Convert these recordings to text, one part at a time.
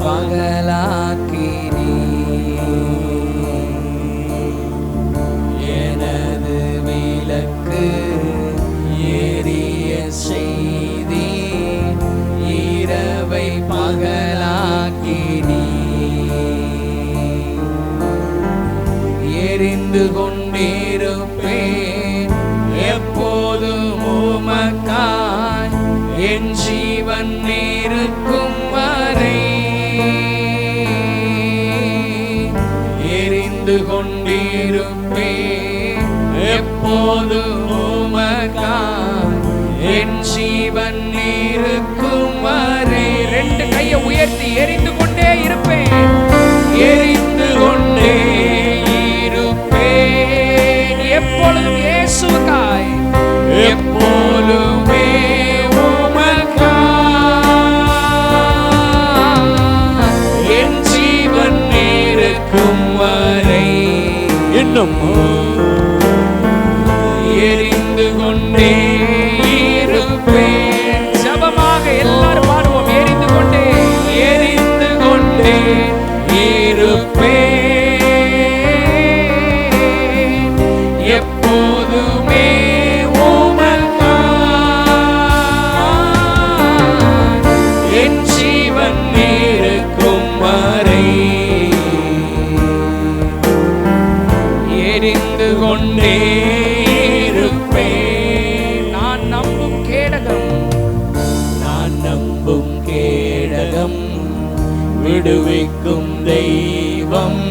பகலாக்கினீ. எனது விளக்கு எரிய செய்தி இரவை பகலாக்கினீ. எரிந்து கொண்டிருப்பேன் எப்போதும் உமக்காய், என் ஜீவன் இருக்கும் வரை. எரிந்து கொண்டிருப்பேன் எப்போதும் உமக்காய், என் ஜீவன் இருக்கும் வரை. ரெண்டு கையை உயர்த்தி எரிந்து கொண்டே இருப்பேன், எரிந்து கொண்டே இருப்பேன் எப்பொழுதும் இயேசுவுக்காய், எப்பொழுதுமே உமக்காய், என் ஜீவன் இருக்கும் வரை. இன்னும் எரிந்து கொண்டே இருப்பேன். ஜபமாக எல்லாரும் பாடுவோம். எரிந்து கொண்டே இருப்பேன் எப்போதுமே உமக்காய், என் ஜீவன் இருக்கும் வரை. எரிந்து கொண்டே இருப்பேன். நான் நம்பும் கேடகம், நான் நம்பும் கேடகம், விடுவிக்கும் தெய்வம்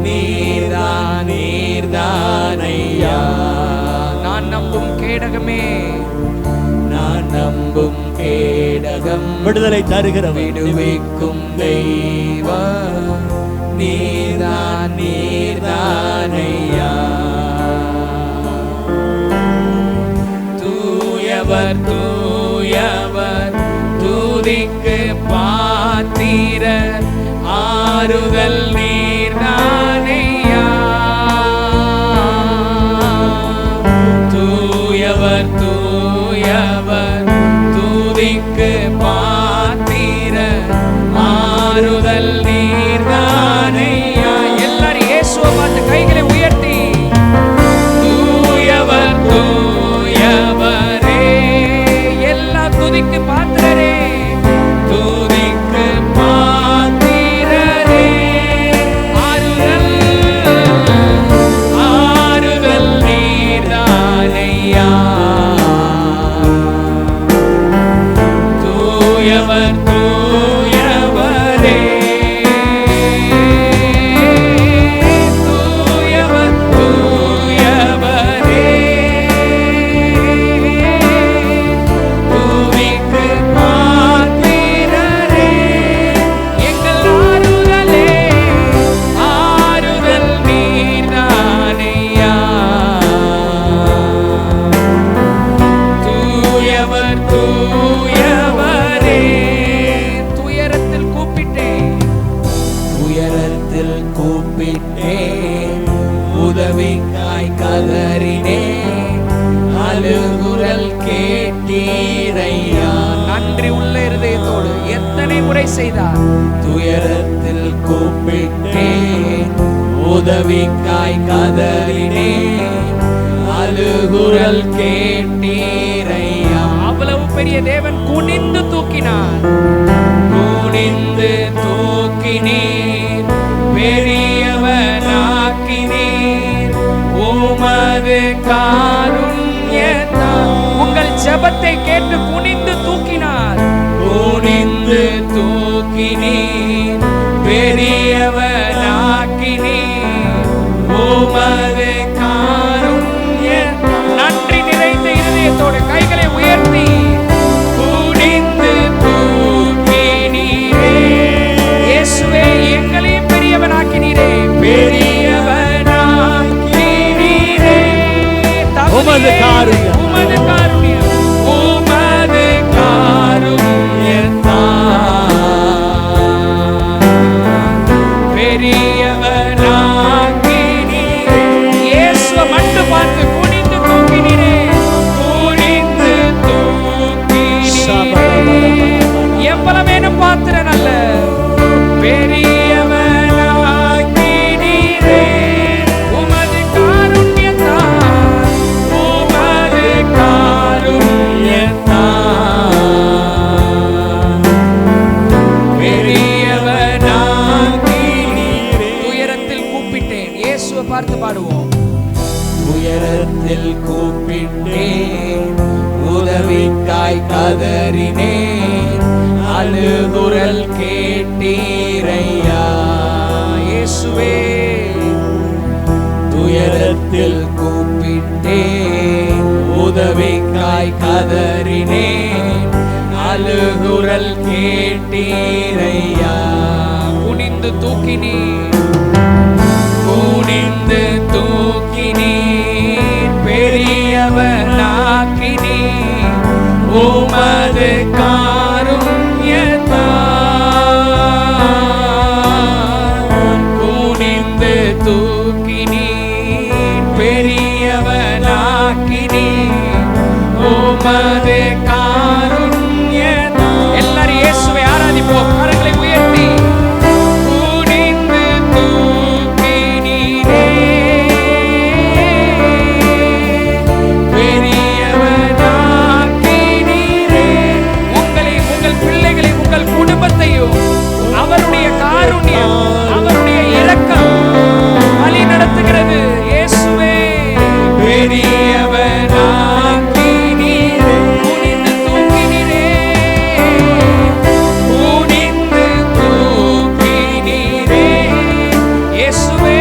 நீர்தான், நீர்தான் ஐயா. நான் நம்பும் கேடகமே, நான் நம்பும் கேடகம், விடுதலை தருகிற விடுவிக்கும் தெய்வம் நீர்தான், நீர்தான் ஐயா. தூயவர் தூயவர், துதிக்கு பாத்திரர், ஆறுதல் நீர்தான் ஐயா. தூயவர் தூயவர், துதிக்கு பாத்திரர், ஆறுதல் நீர்தான் ஐயா. எல்லாரும் இயேசுவை பார்த்து கைகளை உயர்த்தி, தூயவர் தூயவரே, எல்லா துதிக்கு பாத்திரரே, துதிக்கு பாத்திரரே, ஆறுதல் ஆறுதல் நீர்தான் ஐயா. தூயவர் தூயவரே, தூயவர் தூயவரே, துதிக்கு பாத்திரரே, எங்கள் ஆறுதலே, ஆறுதல் நீர்தான் ஐயா. தூயவர் தூயவரே, துயரத்தில் கூப்பிட்டேன், துயரத்தில் கூப்பிட்டேன், உதவிக்காய் கதறினேன், அழுகுரல் கேட்டீரையா. நன்றி உள்ள இருதயத்தோடு எத்தனை முறை செய்தார். துயரத்தில் கூப்பிட்டேன், உதவிக்காய் கதறினேன், அழுகுரல் கேட்டீரையா. அவ்வளவு பெரிய தேவன் குனிந்து தூக்கினார், குனிந்து தூக்கினீர், பெரியவனாக்கினீர் உமது காருண்யத்தால். உங்கள் ஜெபத்தை கேட்டு குனிந்து தூக்கினார், குனிந்து தூக்கினீர், பெரியவனாக்கினீர் உமது காருண்யத்தால். நன்றி நிறைந்த இருதயத்தோடு கைகளை உயர்த்தி, குனிந்து தூக்கினீரே இயேசுவே, எங்களையும் பெரியவனாக்கினீரே, பெரியவனாக்கினீரே. உமது காருண்யம், உமது காருண்யம், உமது காருண்யத்தால் பெரியவனாக்கினீரே. இயேசுவை மட்டும் பார்த்து குனிந்து தூக்கினீரே, குனிந்து தூக்கினீரே. எவ்வளவேனும் பாத்திரன் அல்ல, இயேசுவை பார்த்து பாடுவோம். உயரத்தில் கூப்பிட்டேன், உதவிக்காய் கதறினேன், அழுகுரல் கேட்டீரையா. இயேசுவே உயரத்தில் கூப்பிட்டேன், உதவிக்காய் கதறினேன், அழுகுரல் கேட்டீரையா. குனிந்து தூக்கினீர், குனிந்து தூக்கினீர், பெரியவனாக்கினீர், உமது காருண்யத்தால். குனிந்து தூக்கினீர், பெரியவனாக்கினீர், உமது காருண்யத்தால். எல்லாரும் இயேசுவை ஆராதிப்போம். கரங்களை உயர்த்தி அவருடைய காருண்யம், அவருடைய இரக்கம் வழி நடத்துகிறது. இயேசுவே பெரியவனாக்கினீரே, குனிந்து தூக்கினீரே, குனிந்து தூக்கினீரே. இயேசுவே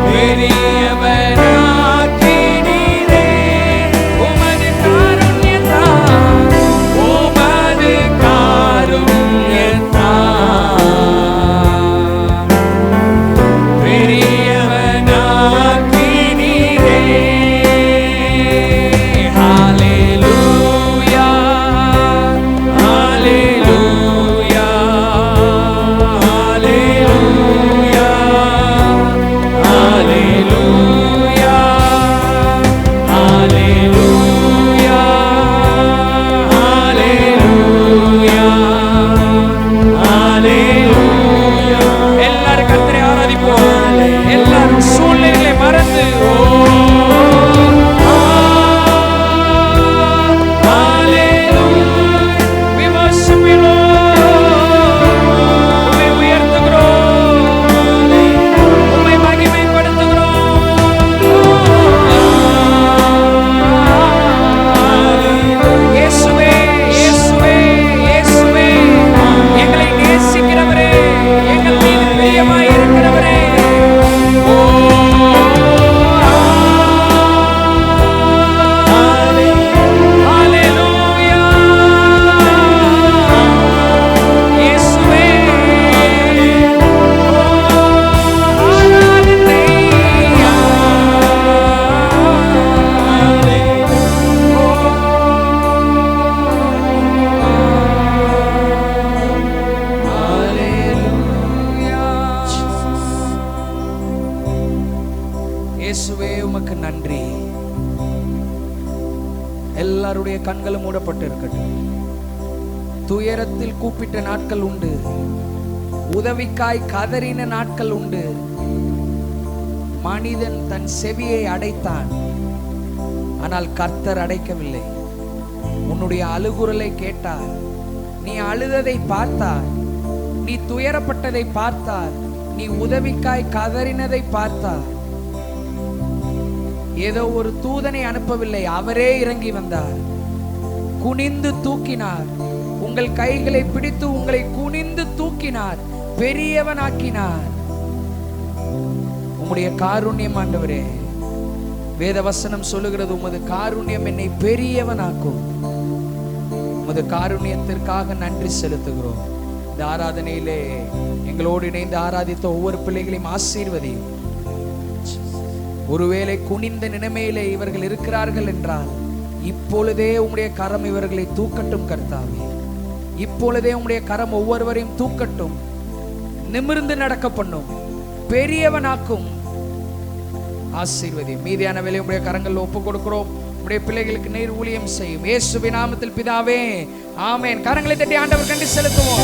பெரியவனாக்கினீரே, உமது காருண்யத்தால், உமது காருண்யத்தால். பெரியவனாக்கினீரே. ஹல்லேலூயா, ஹல்லேலூயா, ஹல்லேலூயா, ஹல்லேலூயா, ஹல்லேலூயா, ஹல்லேலூயா, ஹல்லேலூயா. எல்லாரும் கர்த்தரை ஆராதிப்போம். எல்லாரும் சூழ்நிலைகளை மறந்து we worship you, Lord. உம்மை உயர்த்துகிறோம், உம்மை மகிமைப்படுத்துகிறோம். இயேசுவே, இயேசுவே, இயேசுவே, எங்களை நேசிக்கிறவரே, எங்கள் மீது பிரியமாய் இருக்கிறவரே. ஹல்லேலூயா. இயேசுவே, இயேசுவே உமக்கு நன்றி. எல்லாருடைய கண்களும் மூடப்பட்டு இருக்கட்டும். துயரத்தில் கூப்பிட்ட நாட்கள் உண்டு, உதவிக்காய் கதறின நாட்கள் உண்டு. மனிதன் தன் செவியை அடைத்தான், ஆனால் கர்த்தர் அடைக்கவில்லை. உன்னுடைய அழுகுரலை கேட்டார், நீ அழுததை பார்த்தார், நீ துயரப்பட்டதை பார்த்தார், நீ உதவிக்காய் கதறினதை பார்த்தார். ஏதோ ஒரு தூதனை அனுப்பவில்லை, அவரே இறங்கி வந்தார், குனிந்து தூக்கினார். உங்கள் கைகளை பிடித்து உங்களை குனிந்து தூக்கினார், பெரியவனாக்கினார். உம்முடைய காருண்யம் ஆண்டவரே, வேதவசனம் சொல்லுகிறது, உமது காருண்யம் என்னை பெரியவனாக்கும். உமது காருண்யத்திற்காக நன்றி செலுத்துகிறோம். இந்த ஆராதனையிலே எங்களோடு இணைந்து ஆராதித்த ஒவ்வொரு பிள்ளைகளையும் ஆசீர்வதியும். ஒருவேளை குனிந்த நிலைமையிலே இவர்கள் இருக்கிறார்கள் என்றால் இப்பொழுதே உம்முடைய கரம் இவர்களை தூக்கட்டும் கர்த்தாவே. இப்பொழுதே உம்முடைய கரம் ஒவ்வொருவரையும் தூக்கட்டும், நிமிர்ந்து நடக்க பண்ணும், பெரியவனாக்கும். ஆசீர்வதி. மீதியான வேலை உம்முடைய கரங்களில் ஒப்பு கொடுக்கிறோம். உம்முடைய பிள்ளைகளுக்கு நீர் ஊழியம் செய்யும். இயேசுவின் நாமத்தில் பிதாவே, ஆமென். கரங்களை தட்டி ஆண்டவர் கண்டு செலுத்துவோம்.